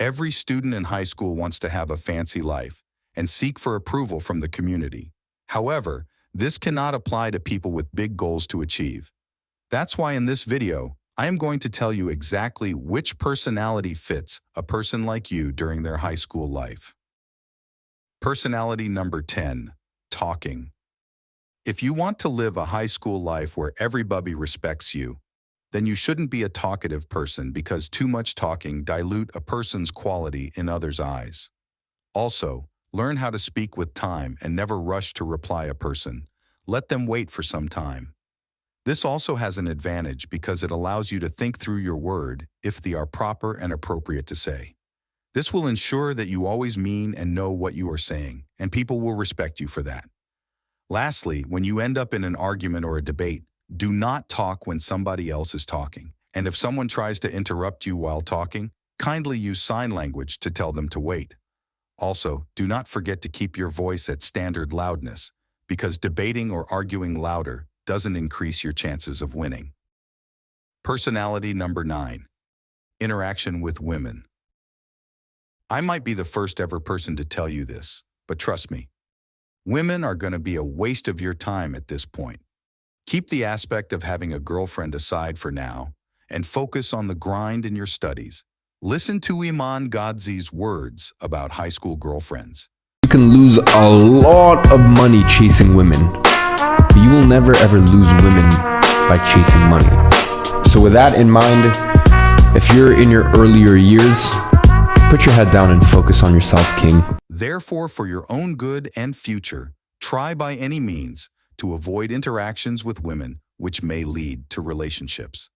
Every student in high school wants to have a fancy life and seek for approval from the community. However, this cannot apply to people with big goals to achieve. That's why in this video, I am going to tell you exactly which personality fits a person like you during their high school life. Personality number 10, talking. If you want to live a high school life where everybody respects you, then you shouldn't be a talkative person because too much talking dilutes a person's quality in others' eyes. Also, learn how to speak with time and never rush to reply a person. Let them wait for some time. This also has an advantage because it allows you to think through your word if they are proper and appropriate to say. This will ensure that you always mean and know what you are saying, and people will respect you for that. Lastly, when you end up in an argument or a debate, do not talk when somebody else is talking. And if someone tries to interrupt you while talking, kindly use sign language to tell them to wait. Also, do not forget to keep your voice at standard loudness, because debating or arguing louder doesn't increase your chances of winning. Personality number 9, interaction with women. I might be the first ever person to tell you this, but trust me, women are going to be a waste of your time at this point. Keep the aspect of having a girlfriend aside for now and focus on the grind in your studies. Listen to Iman Godzi's words about high school girlfriends. You can lose a lot of money chasing women, but you will never ever lose women by chasing money. So with that in mind, if you're in your earlier years, put your head down and focus on yourself, King. Therefore, for your own good and future, try by any means to avoid interactions with women which may lead to relationships.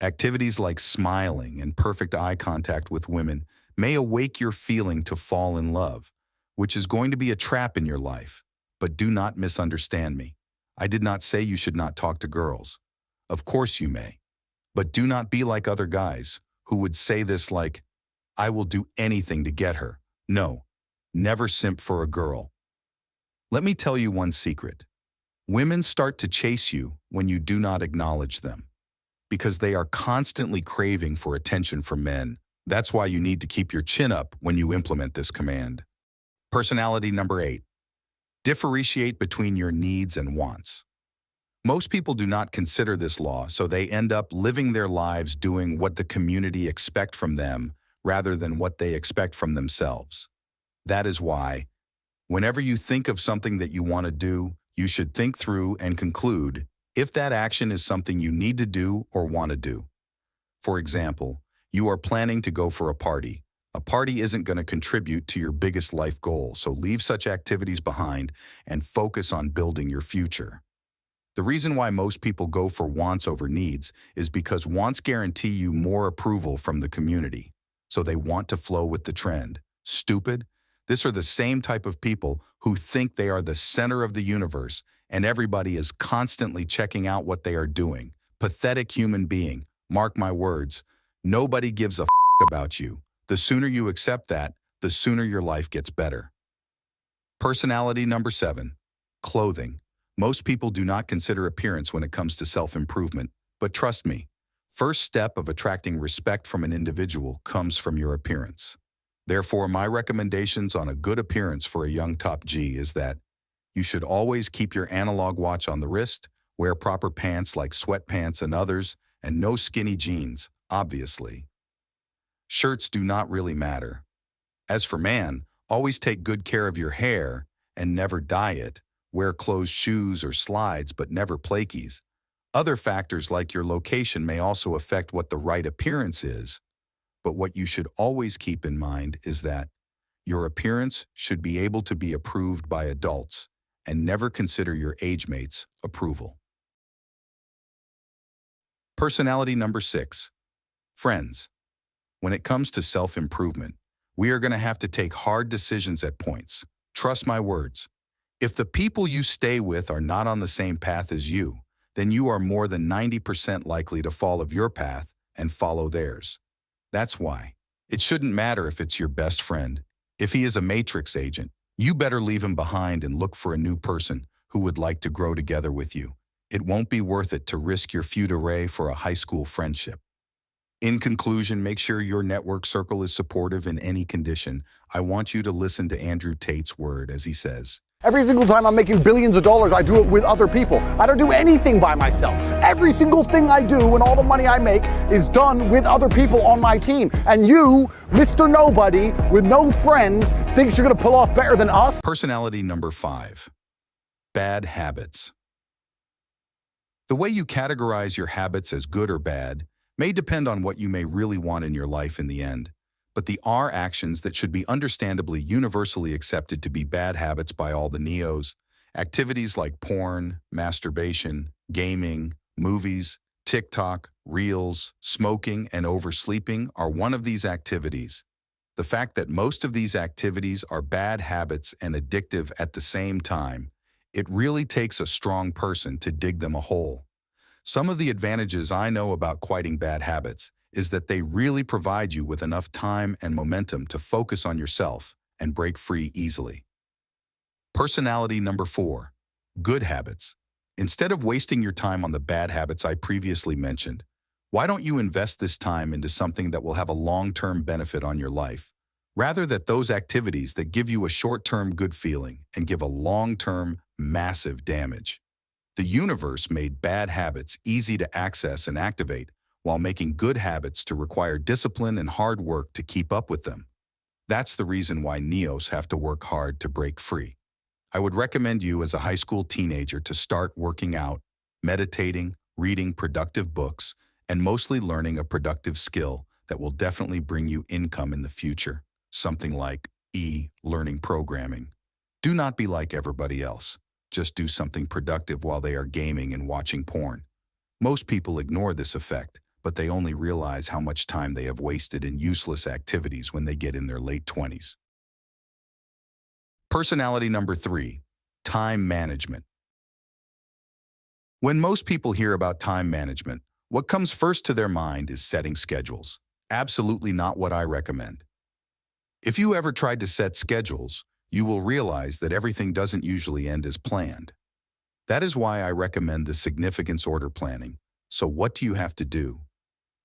Activities like smiling and perfect eye contact with women may awake your feeling to fall in love, which is going to be a trap in your life. But do not misunderstand me. I did not say you should not talk to girls. Of course you may. But do not be like other guys who would say this like, I will do anything to get her. No, never simp for a girl. Let me tell you one secret. Women start to chase you when you do not acknowledge them, because they are constantly craving for attention from men. That's why you need to keep your chin up when you implement this command. Personality number 8, differentiate between your needs and wants. Most people do not consider this law, so they end up living their lives doing what the community expects from them rather than what they expect from themselves. That is why, whenever you think of something that you want to do, you should think through and conclude if that action is something you need to do or want to do. For example, you are planning to go for a party. A party isn't going to contribute to your biggest life goal, so leave such activities behind and focus on building your future. The reason why most people go for wants over needs is because wants guarantee you more approval from the community, so they want to flow with the trend. Stupid? These are the same type of people who think they are the center of the universe and everybody is constantly checking out what they are doing. Pathetic human being. Mark my words. Nobody gives a about you. The sooner you accept that, the sooner your life gets better. Personality number 7, clothing. Most people do not consider appearance when it comes to self-improvement, but trust me, first step of attracting respect from an individual comes from your appearance. Therefore, my recommendations on a good appearance for a young top G is that you should always keep your analog watch on the wrist, wear proper pants like sweatpants and others, and no skinny jeans, obviously. Shirts do not really matter. As for man, always take good care of your hair and never dye it. Wear closed shoes or slides, but never plakies. Other factors like your location may also affect what the right appearance is. But what you should always keep in mind is that your appearance should be able to be approved by adults and never consider your age mates' approval. Personality number 6, friends. When it comes to self-improvement, we are going to have to take hard decisions at points. Trust my words. If the people you stay with are not on the same path as you, then you are more than 90% likely to fall off your path and follow theirs. That's why it shouldn't matter if it's your best friend. If he is a matrix agent, you better leave him behind and look for a new person who would like to grow together with you. It won't be worth it to risk your future for a high school friendship. In conclusion, make sure your network circle is supportive in any condition. I want you to listen to Andrew Tate's word as he says, Every single time I'm making billions of dollars, I do it with other people. I don't do anything by myself. Every single thing I do and all the money I make is done with other people on my team. And you, Mr. Nobody, with no friends, thinks you're gonna pull off better than us? Personality number 5, bad habits. The way you categorize your habits as good or bad may depend on what you may really want in your life in the end, but the are actions that should be understandably universally accepted to be bad habits by all the neos. Activities like porn, masturbation, gaming, movies, TikTok, reels, smoking, and oversleeping are one of these activities. The fact that most of these activities are bad habits and addictive at the same time, it really takes a strong person to dig them a hole. Some of the advantages I know about quieting bad habits is that they really provide you with enough time and momentum to focus on yourself and break free easily. Personality number 4, good habits. Instead of wasting your time on the bad habits I previously mentioned, why don't you invest this time into something that will have a long-term benefit on your life, rather than those activities that give you a short-term good feeling and give a long-term massive damage. The universe made bad habits easy to access and activate, while making good habits to require discipline and hard work to keep up with them. That's the reason why Neos have to work hard to break free. I would recommend you as a high school teenager to start working out, meditating, reading productive books, and mostly learning a productive skill that will definitely bring you income in the future, something like learning programming. Do not be like everybody else. Just do something productive while they are gaming and watching porn. Most people ignore this effect, but they only realize how much time they have wasted in useless activities when they get in their late 20s. Personality number 3, time management. When most people hear about time management, what comes first to their mind is setting schedules. Absolutely not what I recommend. If you ever tried to set schedules, you will realize that everything doesn't usually end as planned. That is why I recommend the significance order planning. So what do you have to do?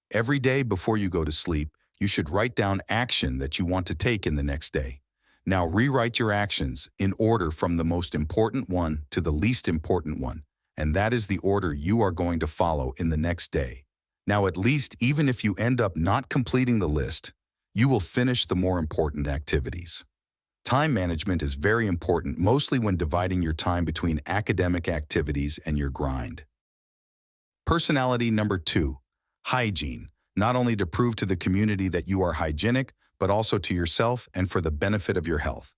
Every day before you go to sleep, you should write down action that you want to take in the next day. Now rewrite your actions in order from the most important one to the least important one, and that is the order you are going to follow in the next day. Now at least even if you end up not completing the list, you will finish the more important activities. Time management is very important, mostly when dividing your time between academic activities and your grind. Personality number 2, hygiene, not only to prove to the community that you are hygienic, but also to yourself and for the benefit of your health.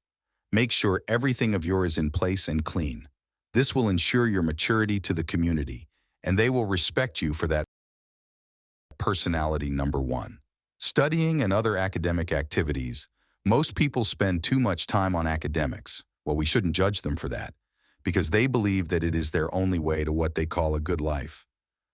Make sure everything of yours is in place and clean. This will ensure your maturity to the community, and they will respect you for that. Personality number 1, studying and other academic activities. Most people spend too much time on academics. Well, we shouldn't judge them for that, because they believe that it is their only way to what they call a good life.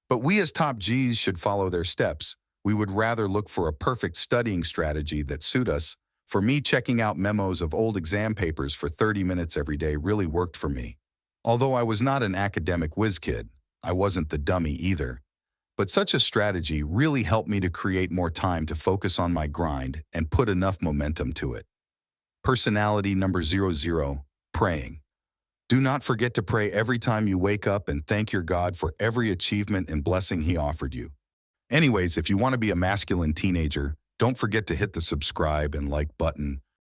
But we as top Gs should follow their steps. We would rather look for a perfect studying strategy that suit us. For me, checking out memos of old exam papers for 30 minutes every day really worked for me. Although I was not an academic whiz kid, I wasn't the dummy either. But such a strategy really helped me to create more time to focus on my grind and put enough momentum to it. Personality number 00, praying. Do not forget to pray every time you wake up and thank your God for every achievement and blessing He offered you. Anyways, if you want to be a masculine teenager, don't forget to hit the subscribe and like button